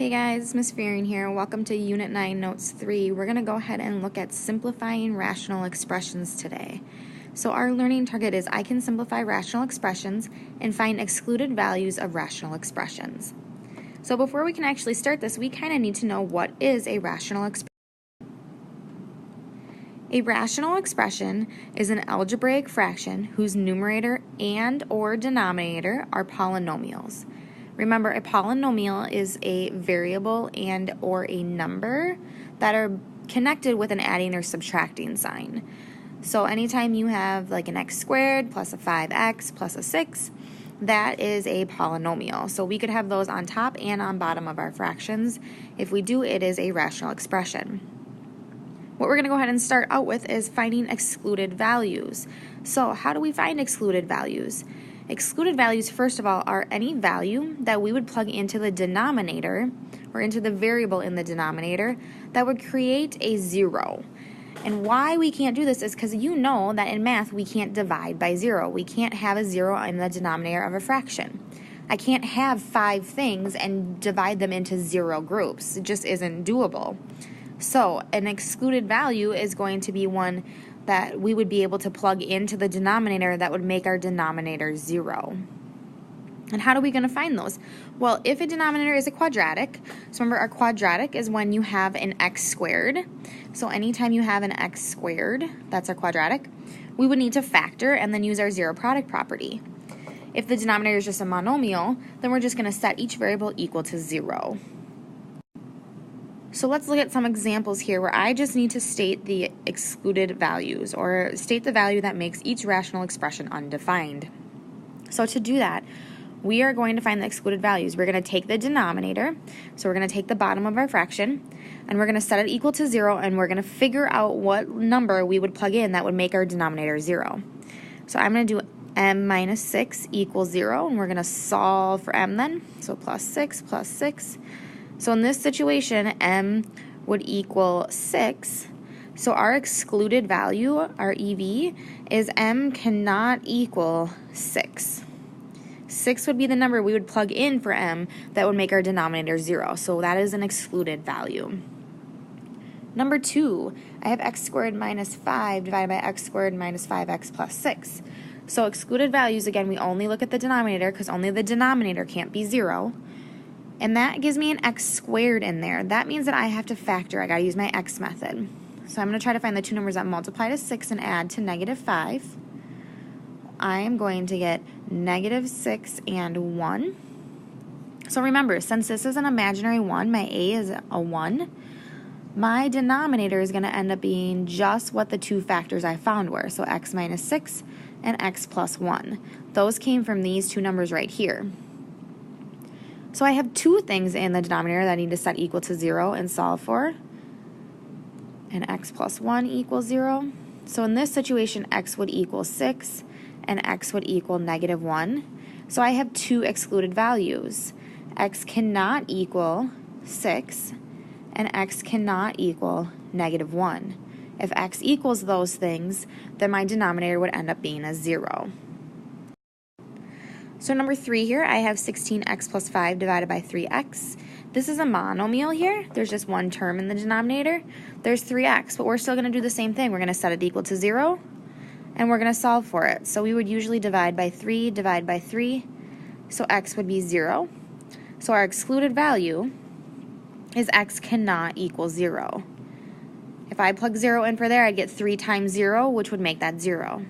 Hey guys, Miss Fearing here. Welcome to Unit 9, Notes 3. We're going to go ahead and look at simplifying rational expressions today. So our learning target is I can simplify rational expressions and find excluded values of rational expressions. So before we can actually start this, we kind of need to know what is a rational expression. A rational expression is an algebraic fraction whose numerator and or denominator are polynomials. Remember, a polynomial is a variable and or a number that are connected with an adding or subtracting sign. So anytime you have like an x squared plus a 5x plus a 6, that is a polynomial. So we could have those on top and on bottom of our fractions. If we do, it is a rational expression. What we're going to go ahead and start out with is finding excluded values. So how do we find excluded values? Excluded values, first of all, are any value that we would plug into the denominator or into the variable in the denominator that would create a zero. And why we can't do this is because you know that in math we can't divide by zero. We can't have a zero in the denominator of a fraction. I can't have 5 things and divide them into 0 groups. It just isn't doable. So an excluded value is going to be one that we would be able to plug into the denominator that would make our denominator 0. And how are we going to find those? Well, if a denominator is a quadratic, so remember our quadratic is when you have an x squared. So anytime you have an x squared, that's a quadratic, we would need to factor and then use our zero product property. If the denominator is just a monomial, then we're just going to set each variable equal to 0. So let's look at some examples here where I just need to state the excluded values or state the value that makes each rational expression undefined. So to do that, we are going to find the excluded values. We're going to take the denominator, so we're going to take the bottom of our fraction, and we're going to set it equal to 0, and we're going to figure out what number we would plug in that would make our denominator 0. So I'm going to do m minus 6 equals 0, and we're going to solve for m then. So plus 6 plus 6. So in this situation, m would equal 6. So our excluded value, our EV, is m cannot equal 6. 6 would be the number we would plug in for m that would make our denominator 0. So that is an excluded value. Number 2, I have x squared minus 5 divided by x squared minus 5x plus 6. So excluded values, again, we only look at the denominator because only the denominator can't be 0. And that gives me an x squared in there. That means that I have to factor. I got to use my x method. So I'm going to try to find the two numbers that multiply to 6 and add to negative 5. I am going to get negative 6 and 1. So remember, since this is an imaginary 1, my a is a 1, my denominator is going to end up being just what the two factors I found were. So x minus 6 and x plus 1. Those came from these two numbers right here. So I have 2 things in the denominator that I need to set equal to 0 and solve for. And x plus 1 equals 0. So in this situation, x would equal 6 and x would equal negative 1. So I have 2 excluded values. X cannot equal 6 and x cannot equal negative 1. If x equals those things, then my denominator would end up being a 0. So number 3 here, I have 16x plus 5 divided by 3x. This is a monomial here. There's just one term in the denominator. There's 3x, but we're still going to do the same thing. We're going to set it equal to 0, and we're going to solve for it. So we would usually divide by 3, divide by 3. So x would be 0. So our excluded value is x cannot equal 0. If I plug 0 in for there, I'd get 3 times 0, which would make that 0.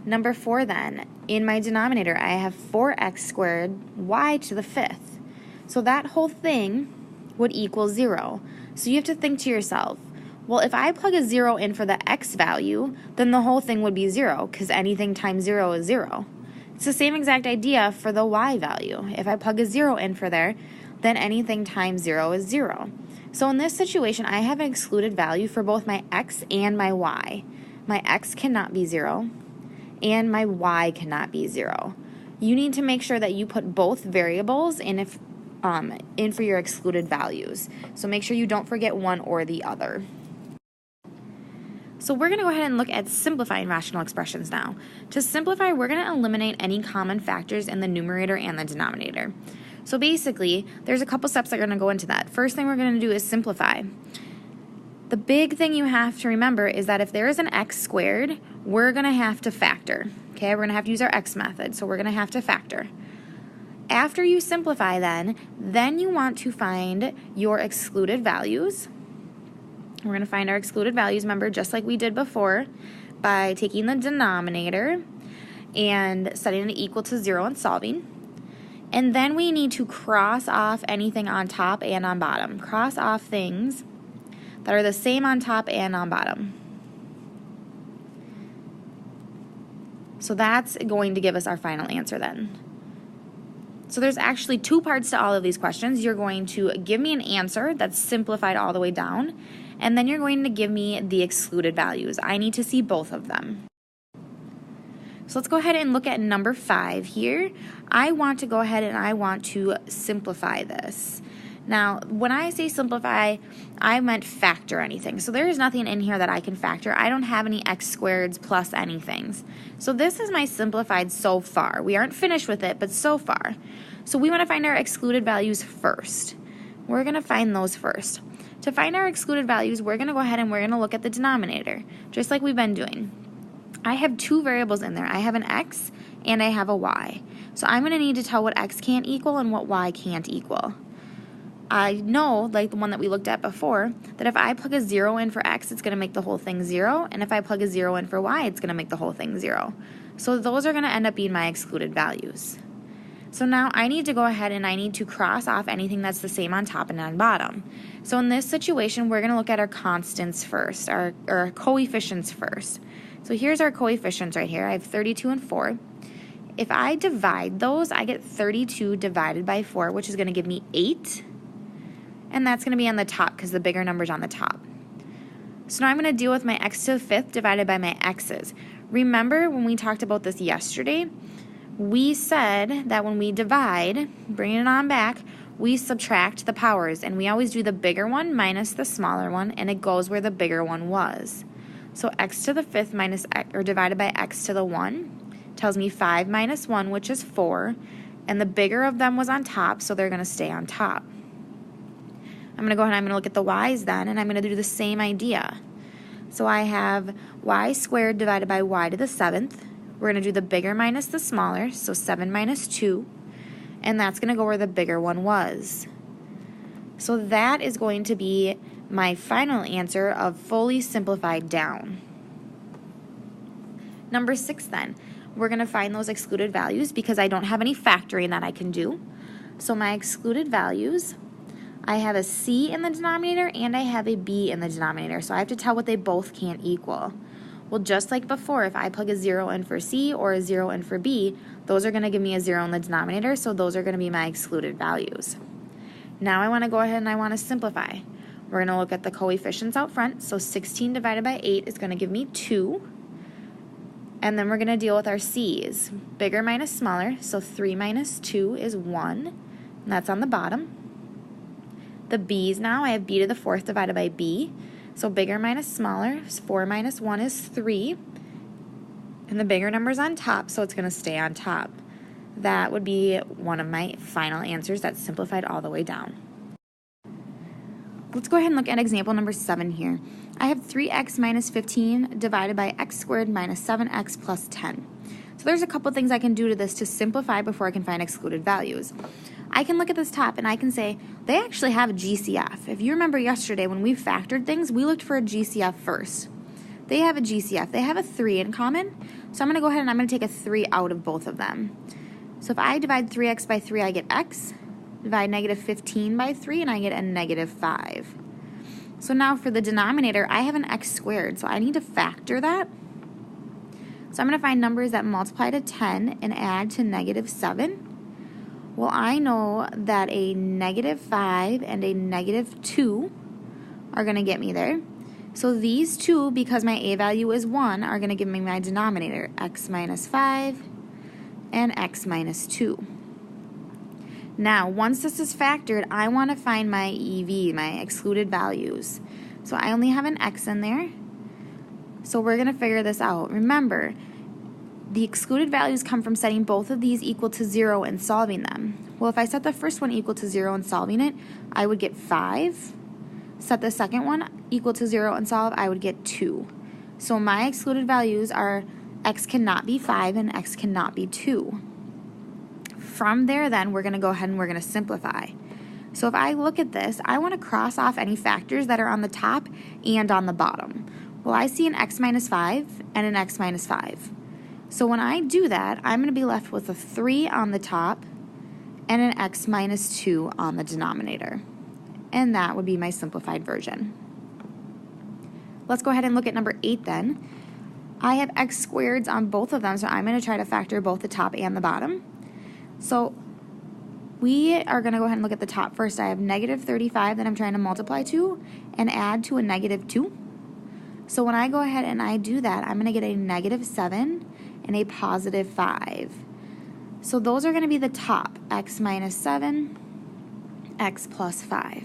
Number 4 then, in my denominator, I have 4x squared y to the 5th. So that whole thing would equal 0. So you have to think to yourself, well, if I plug a 0 in for the x value, then the whole thing would be 0, because anything times 0 is 0. It's the same exact idea for the y value. If I plug a 0 in for there, then anything times 0 is 0. So in this situation, I have an excluded value for both my x and my y. My x cannot be 0. And my y cannot be 0. You need to make sure that you put both variables in for your excluded values. So make sure you don't forget one or the other. So we're going to go ahead and look at simplifying rational expressions now. To simplify, we're going to eliminate any common factors in the numerator and the denominator. So basically, there's a couple steps that are going to go into that. First thing we're going to do is simplify. The big thing you have to remember is that if there is an x squared, we're going to have to factor. Okay, we're going to have to use our x method, so we're going to have to factor. After you simplify then you want to find your excluded values. We're going to find our excluded values, remember, just like we did before, by taking the denominator and setting it equal to 0 and solving. And then we need to cross off anything on top and on bottom. Cross off things that are the same on top and on bottom. So that's going to give us our final answer then. So there's actually two parts to all of these questions. You're going to give me an answer that's simplified all the way down, and then you're going to give me the excluded values. I need to see both of them. So let's go ahead and look at number 5 here. I want to go ahead and I want to simplify this. Now, when I say simplify, I meant factor anything. So there is nothing in here that I can factor. I don't have any x squareds plus anything. So this is my simplified so far. We aren't finished with it, but so far. So we want to find our excluded values first. We're going to find those first. To find our excluded values, we're going to go ahead and we're going to look at the denominator, just like we've been doing. I have two variables in there. I have an x and I have a y. So I'm going to need to tell what x can't equal and what y can't equal. I know, like the one that we looked at before, that if I plug a 0 in for x, it's going to make the whole thing 0, and if I plug a 0 in for y, it's going to make the whole thing 0. So those are going to end up being my excluded values. So now I need to go ahead and I need to cross off anything that's the same on top and on bottom. So in this situation, we're going to look at our constants first, our coefficients first. So here's our coefficients right here. I have 32 and 4. If I divide those, I get 32 divided by 4, which is going to give me 8. And that's going to be on the top because the bigger number's on the top. So now I'm going to deal with my x to the 5th divided by my x's. Remember when we talked about this yesterday? We said that when we divide, bringing it on back, we subtract the powers. And we always do the bigger one minus the smaller one, and it goes where the bigger one was. So x to the 5th minus x, or divided by x to the 1 tells me 5 minus 1, which is 4. And the bigger of them was on top, so they're going to stay on top. I'm going to go ahead and I'm going to look at the y's then, and I'm going to do the same idea. So I have y squared divided by y to the 7th. We're going to do the bigger minus the smaller, so 7 minus 2, and that's going to go where the bigger one was. So that is going to be my final answer of fully simplified down. Number 6 then, we're going to find those excluded values because I don't have any factoring that I can do. So my excluded values, I have a c in the denominator and I have a b in the denominator, so I have to tell what they both can't equal. Well, just like before, if I plug a 0 in for c or a 0 in for b, those are going to give me a 0 in the denominator, so those are going to be my excluded values. Now I want to go ahead and I want to simplify. We're going to look at the coefficients out front, so 16 divided by 8 is going to give me 2. And then we're going to deal with our c's. Bigger minus smaller, so 3 minus 2 is 1, and that's on the bottom. The b's now, I have b to the 4th divided by b. So bigger minus smaller, 4 minus 1 is 3. And the bigger number's on top, so it's going to stay on top. That would be one of my final answers that's simplified all the way down. Let's go ahead and look at example number 7 here. I have 3x minus 15 divided by x squared minus 7x plus 10. So there's a couple things I can do to this to simplify before I can find excluded values. I can look at this top and I can say they actually have a GCF. If you remember yesterday when we factored things, we looked for a GCF first. They have a GCF. They have a 3 in common. So I'm going to go ahead and I'm going to take a 3 out of both of them. So if I divide 3x by 3, I get x. Divide negative 15 by 3, and I get a negative 5. So now for the denominator, I have an x squared, so I need to factor that. So I'm going to find numbers that multiply to 10 and add to negative 7. Well, I know that a negative 5 and a negative 2 are going to get me there. So these two, because my a value is 1, are going to give me my denominator, x minus 5 and x minus 2. Now, once this is factored, I want to find my EV, my excluded values. So I only have an x in there. So we're going to figure this out. Remember, the excluded values come from setting both of these equal to 0 and solving them. Well, if I set the first one equal to 0 and solving it, I would get 5. Set the second one equal to 0 and solve, I would get 2. So my excluded values are x cannot be 5 and x cannot be 2. From there then, we're going to go ahead and we're going to simplify. So if I look at this, I want to cross off any factors that are on the top and on the bottom. Well, I see an x minus 5 and an x minus 5. So when I do that, I'm going to be left with a 3 on the top and an x minus 2 on the denominator. And that would be my simplified version. Let's go ahead and look at number 8 then. I have x squareds on both of them, so I'm going to try to factor both the top and the bottom. So we are going to go ahead and look at the top first. I have negative 35 that I'm trying to multiply to and add to a negative 2. So when I go ahead and I do that, I'm going to get a negative 7 and a positive 5. So those are going to be the top, x minus 7, x plus 5.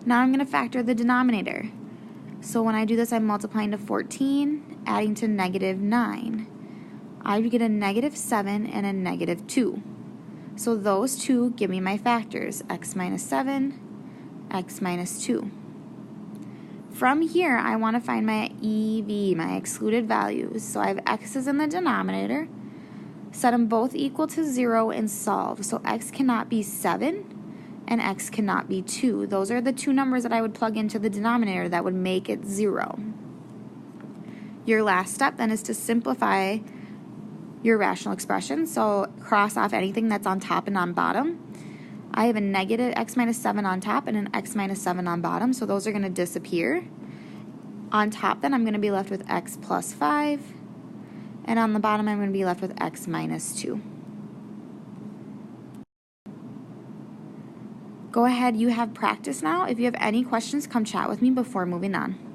Now I'm going to factor the denominator. So when I do this, I'm multiplying to 14, adding to negative 9. I would get a negative 7 and a negative 2. So those two give me my factors, x minus 7, x minus 2. From here, I want to find my EV, my excluded values. So I have x's in the denominator. Set them both equal to 0 and solve. So x cannot be 7 and x cannot be 2. Those are the two numbers that I would plug into the denominator that would make it 0. Your last step then is to simplify your rational expression. So cross off anything that's on top and on bottom. I have a negative x minus 7 on top and an x minus 7 on bottom, so those are going to disappear. On top then I'm going to be left with x plus 5, and on the bottom I'm going to be left with x minus 2. Go ahead, you have practice now. If you have any questions, come chat with me before moving on.